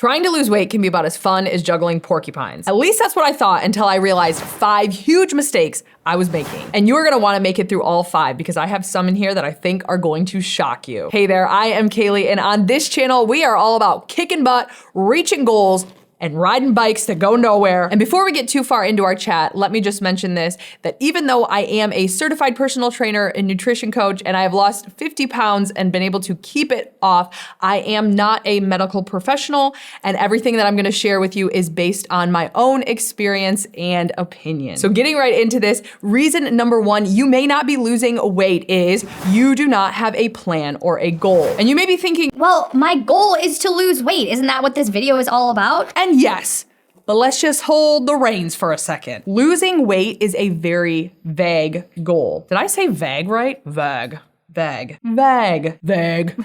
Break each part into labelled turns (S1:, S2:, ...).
S1: Trying to lose weight can be about as fun as juggling porcupines. At least that's what I thought until I realized 5 huge mistakes I was making. And you're gonna wanna make it through all 5 because I have some in here that I think are going to shock you. Hey there, I am Kaleigh, and on this channel, we are all about kicking butt, reaching goals, and riding bikes that go nowhere. And before we get too far into our chat, let me just mention this, that even though I am a certified personal trainer and nutrition coach, and I have lost 50 pounds and been able to keep it off, I am not a medical professional, and everything that I'm gonna share with you is based on my own experience and opinion. So getting right into this, reason number 1 you may not be losing weight is you do not have a plan or a goal. And you may be thinking,
S2: well, my goal is to lose weight. Isn't that what this video is all about?
S1: and yes, but let's just hold the reins for a second. Losing weight is a very vague goal. Did I say vague right? Vague. Vague. Vague. Vague.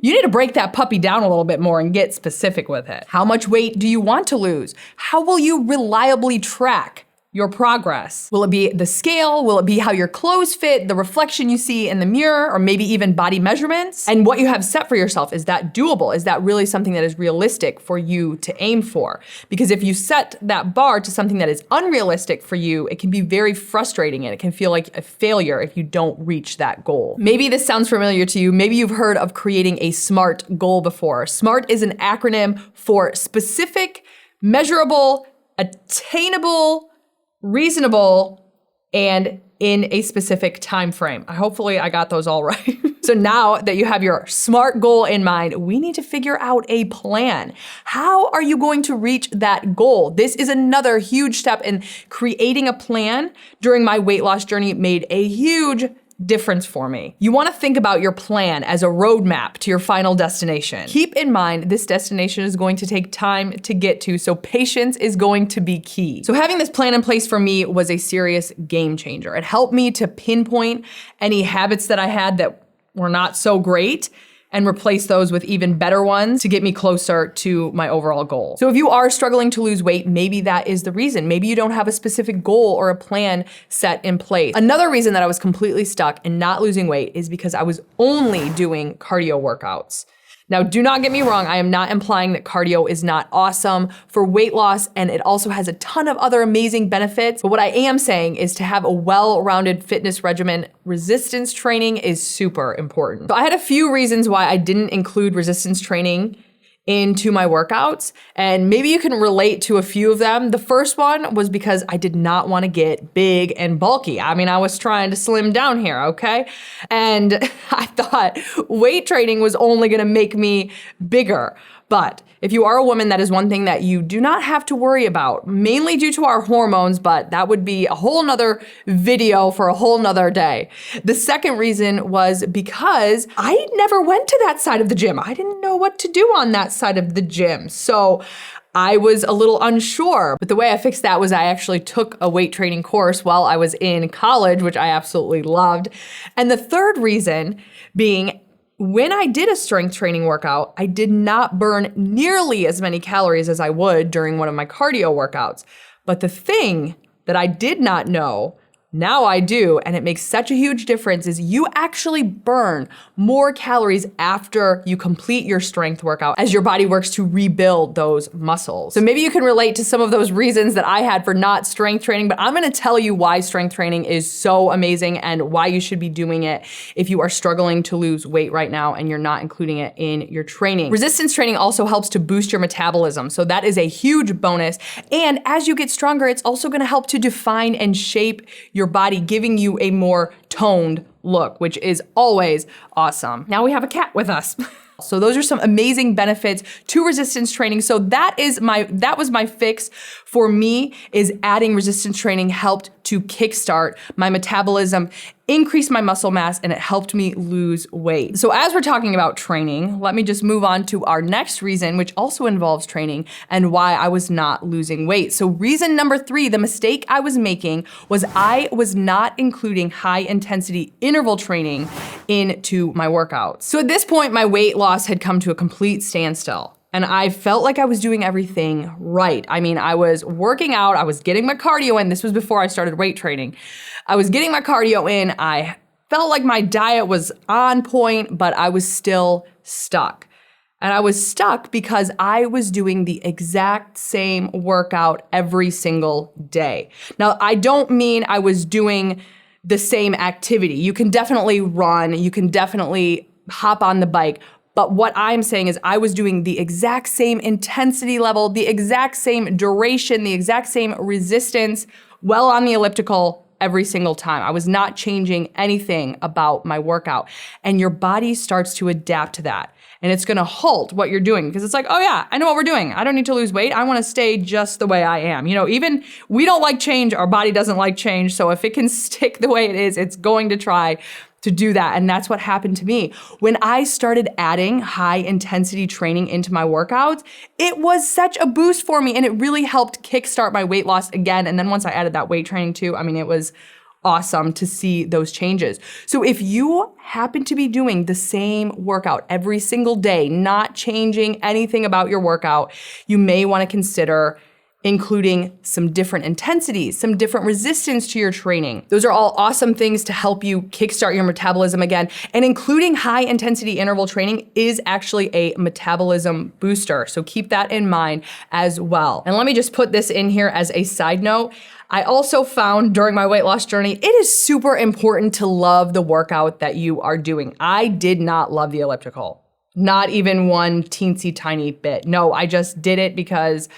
S1: You need to break that puppy down a little bit more and get specific with it. How much weight do you want to lose? How will you reliably track your progress? Will it be the scale? Will it be how your clothes fit, the reflection you see in the mirror, or maybe even body measurements? And what you have set for yourself, is that doable? Is that really something that is realistic for you to aim for? Because if you set that bar to something that is unrealistic for you, it can be very frustrating and it can feel like a failure if you don't reach that goal. Maybe this sounds familiar to you. Maybe you've heard of creating a SMART goal before. SMART is an acronym for specific, measurable, attainable, reasonable, and in a specific time frame. Hopefully I got those all right. So now that you have your SMART goal in mind, we need to figure out a plan. How are you going to reach that goal? This is another huge step, in creating a plan during my weight loss journey made a huge difference for me. You wanna think about your plan as a roadmap to your final destination. Keep in mind, this destination is going to take time to get to, so patience is going to be key. So having this plan in place for me was a serious game changer. It helped me to pinpoint any habits that I had that were not so great and replace those with even better ones to get me closer to my overall goal. So if you are struggling to lose weight, maybe that is the reason. Maybe you don't have a specific goal or a plan set in place. Another reason that I was completely stuck and not losing weight is because I was only doing cardio workouts. Now, do not get me wrong, I am not implying that cardio is not awesome for weight loss, and it also has a ton of other amazing benefits. But what I am saying is to have a well-rounded fitness regimen, resistance training is super important. So I had a few reasons why I didn't include resistance training into my workouts, and maybe you can relate to a few of them. The first one was because I did not want to get big and bulky. I mean, I was trying to slim down here, okay? And I thought weight training was only gonna make me bigger. But if you are a woman, that is one thing that you do not have to worry about, mainly due to our hormones, but that would be a whole nother video for a whole nother day. The second reason was because I never went to that side of the gym. I didn't know what to do on that side of the gym. So I was a little unsure, but the way I fixed that was I actually took a weight training course while I was in college, which I absolutely loved. And the third reason being, when I did a strength training workout, I did not burn nearly as many calories as I would during one of my cardio workouts. But the thing that I did not know, now I do, and it makes such a huge difference, is you actually burn more calories after you complete your strength workout as your body works to rebuild those muscles. So maybe you can relate to some of those reasons that I had for not strength training, but I'm gonna tell you why strength training is so amazing and why you should be doing it if you are struggling to lose weight right now and you're not including it in your training. Resistance training also helps to boost your metabolism, so that is a huge bonus. And as you get stronger, it's also gonna help to define and shape your body, giving you a more toned look, which is always awesome. Now we have a cat with us. So those are some amazing benefits to resistance training. So that was my fix for me, is adding resistance training helped to kickstart my metabolism, increase my muscle mass, and it helped me lose weight. So as we're talking about training, let me just move on to our next reason, which also involves training and why I was not losing weight. So reason number 3, the mistake I was making was I was not including high intensity interval training into my workouts. So at this point, my weight loss had come to a complete standstill. And I felt like I was doing everything right. I mean, I was working out, I was getting my cardio in. This was before I started weight training. I was getting my cardio in. I felt like my diet was on point, but I was still stuck. And I was stuck because I was doing the exact same workout every single day. Now, I don't mean I was doing the same activity. You can definitely run, you can definitely hop on the bike. But what I'm saying is I was doing the exact same intensity level, the exact same duration, the exact same resistance while on the elliptical every single time. I was not changing anything about my workout. And your body starts to adapt to that. And it's gonna halt what you're doing because it's like, oh yeah, I know what we're doing. I don't need to lose weight. I wanna stay just the way I am. Even we don't like change, our body doesn't like change. So if it can stick the way it is, it's going to try to do that. And that's what happened to me. When I started adding high intensity training into my workouts, it was such a boost for me and it really helped kickstart my weight loss again. And then once I added that weight training too, it was awesome to see those changes. So if you happen to be doing the same workout every single day, not changing anything about your workout, you may want to consider including some different intensities, some different resistance to your training. Those are all awesome things to help you kickstart your metabolism again. And including high intensity interval training is actually a metabolism booster. So keep that in mind as well. And let me just put this in here as a side note. I also found during my weight loss journey, it is super important to love the workout that you are doing. I did not love the elliptical, not even one teensy tiny bit. No, I just did it because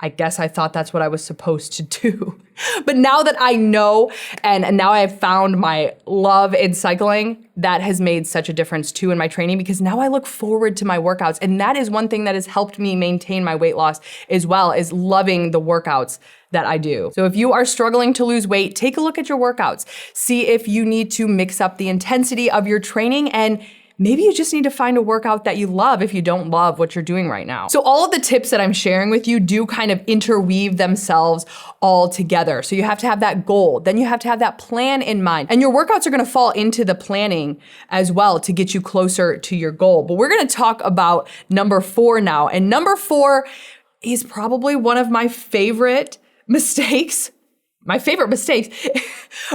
S1: I guess I thought that's what I was supposed to do. But now that I know, and now I have found my love in cycling, that has made such a difference too in my training because now I look forward to my workouts. And that is one thing that has helped me maintain my weight loss as well, is loving the workouts that I do. So if you are struggling to lose weight, take a look at your workouts. See if you need to mix up the intensity of your training, and maybe you just need to find a workout that you love if you don't love what you're doing right now. So all of the tips that I'm sharing with you do kind of interweave themselves all together. So you have to have that goal, then you have to have that plan in mind. And your workouts are gonna fall into the planning as well to get you closer to your goal. But we're gonna talk about number 4 now. And number 4 is probably one of my favorite mistakes.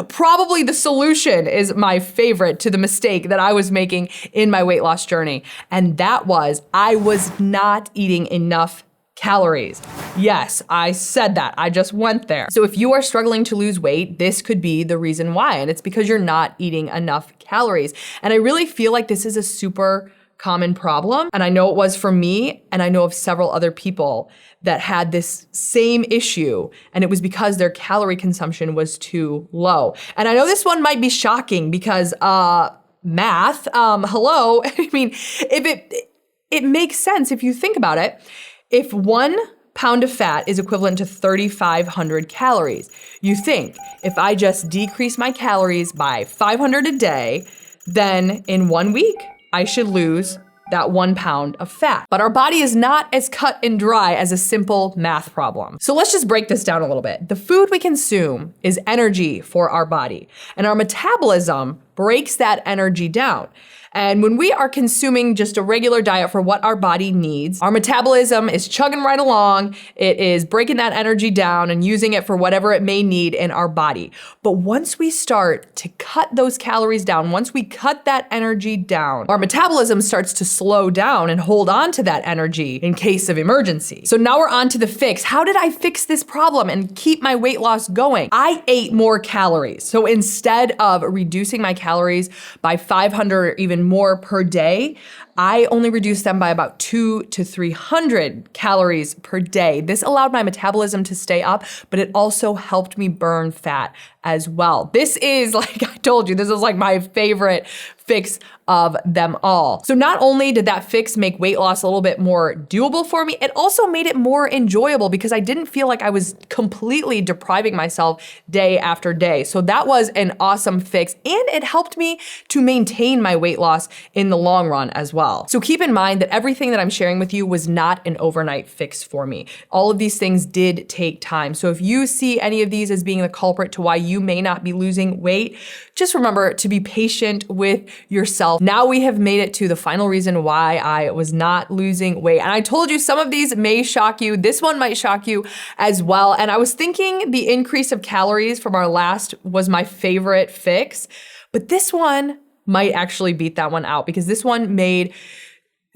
S1: Probably the solution is my favorite to the mistake that I was making in my weight loss journey. And that was, I was not eating enough calories. Yes, I said that. I just went there. So if you are struggling to lose weight, this could be the reason why. And it's because you're not eating enough calories. And I really feel like this is a super common problem. And I know it was for me, and I know of several other people that had this same issue, and it was because their calorie consumption was too low. And I know this one might be shocking because math, hello. If it makes sense if you think about it. If 1 pound of fat is equivalent to 3,500 calories, you think if I just decrease my calories by 500 a day, then in 1 week, I should lose that 1 pound of fat. But our body is not as cut and dry as a simple math problem. So let's just break this down a little bit. The food we consume is energy for our body, and our metabolism breaks that energy down. And when we are consuming just a regular diet for what our body needs, our metabolism is chugging right along. It is breaking that energy down and using it for whatever it may need in our body. But once we start to cut those calories down, once we cut that energy down, our metabolism starts to slow down and hold on to that energy in case of emergency. So now we're on to the fix. How did I fix this problem and keep my weight loss going? I ate more calories. So instead of reducing my calories by 500 or even more per day, I only reduced them by about 200 to 300 calories per day. This allowed my metabolism to stay up, but it also helped me burn fat as well. This is, like I told you, this is like my favorite fix of them all. So not only did that fix make weight loss a little bit more doable for me, it also made it more enjoyable because I didn't feel like I was completely depriving myself day after day. So that was an awesome fix, and it helped me to maintain my weight loss in the long run as well. So keep in mind that everything that I'm sharing with you was not an overnight fix for me. All of these things did take time. So if you see any of these as being the culprit to why you may not be losing weight, just remember to be patient with yourself. Now we have made it to the final reason why I was not losing weight. And I told you some of these may shock you. This one might shock you as well. And I was thinking the increase of calories from our last was my favorite fix, but this one might actually beat that one out because this one made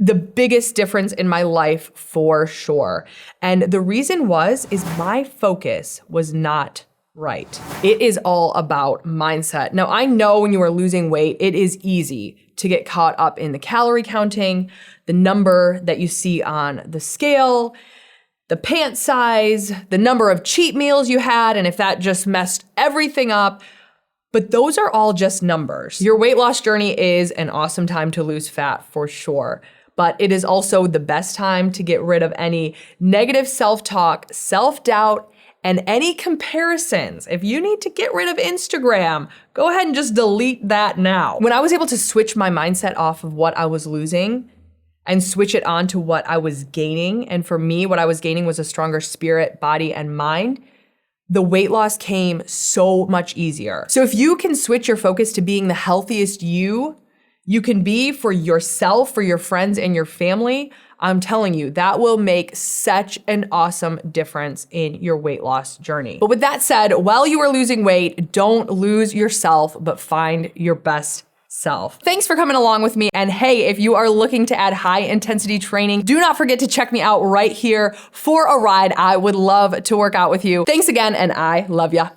S1: the biggest difference in my life for sure. And the reason is my focus was not right. It is all about mindset. Now, I know when you are losing weight, it is easy to get caught up in the calorie counting, the number that you see on the scale, the pant size, the number of cheat meals you had, and if that just messed everything up. But those are all just numbers. Your weight loss journey is an awesome time to lose fat for sure. But it is also the best time to get rid of any negative self-talk, self-doubt, and any comparisons. If you need to get rid of Instagram, go ahead and just delete that now. When I was able to switch my mindset off of what I was losing and switch it on to what I was gaining, and for me, what I was gaining was a stronger spirit, body, and mind, the weight loss came so much easier. So if you can switch your focus to being the healthiest you can be for yourself, for your friends and your family, I'm telling you, that will make such an awesome difference in your weight loss journey. But with that said, while you are losing weight, don't lose yourself, but find your best self. Thanks for coming along with me. And hey, if you are looking to add high intensity training, do not forget to check me out right here for a ride. I would love to work out with you. Thanks again, and I love ya.